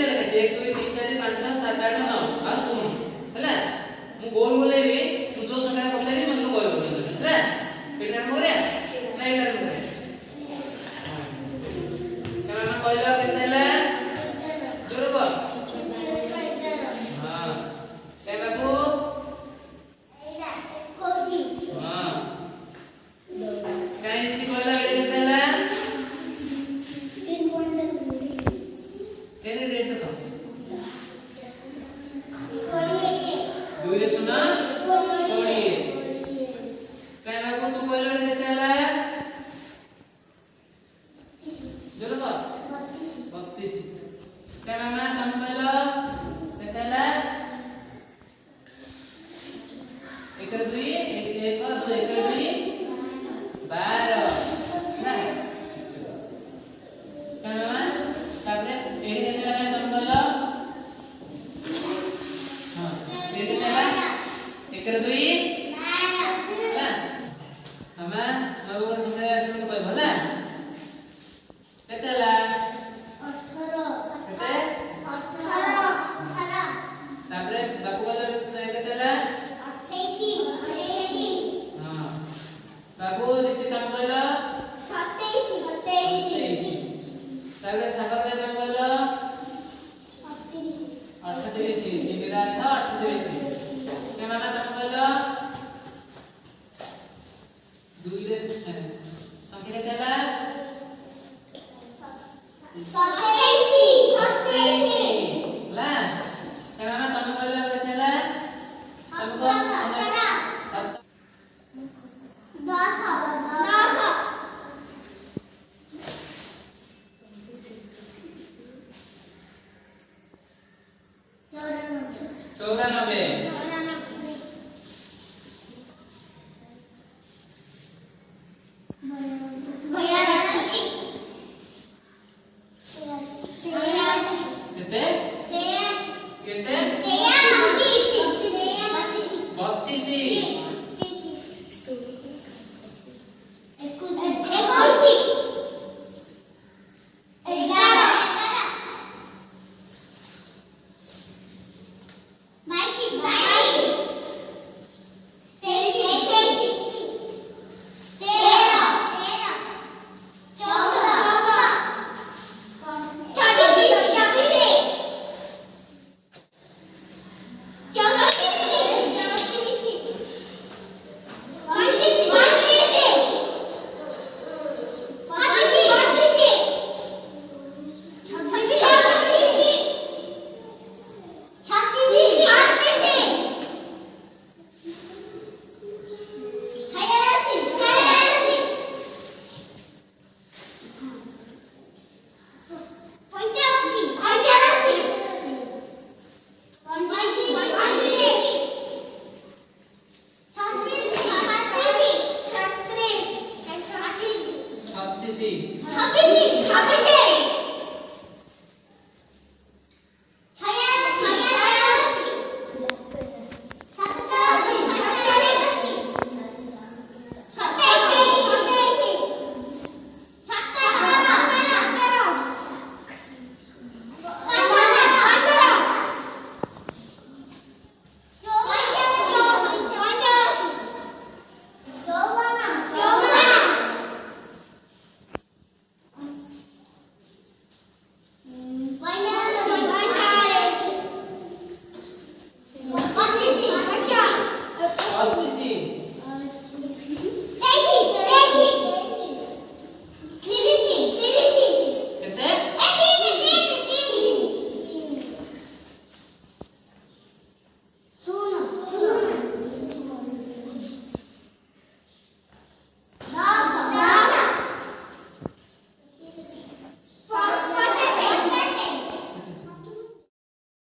मिसी लगा 1 2 3 4 5 6 7 8 9 आ सुन हला मु गोल बोलेबी तू जो संख्या पचारी मस कहबो हला एटा मोरे नहीं एटा मोरे केना कहला केते हला जोर को हां केना को एटा 25 हां काई सी कहला एटा केते हला 3.2 केने रेट देखो 2 रे सुना 20 केना को तू कहला केते हला जोर को 32 केना मा तुम कहला केते हला 1 2 1 2 1 2 12 ना केना मा तापरे एडी केते हला तुम कहला हां ये केते हला 1 2 12 ना हमा नव वर्ष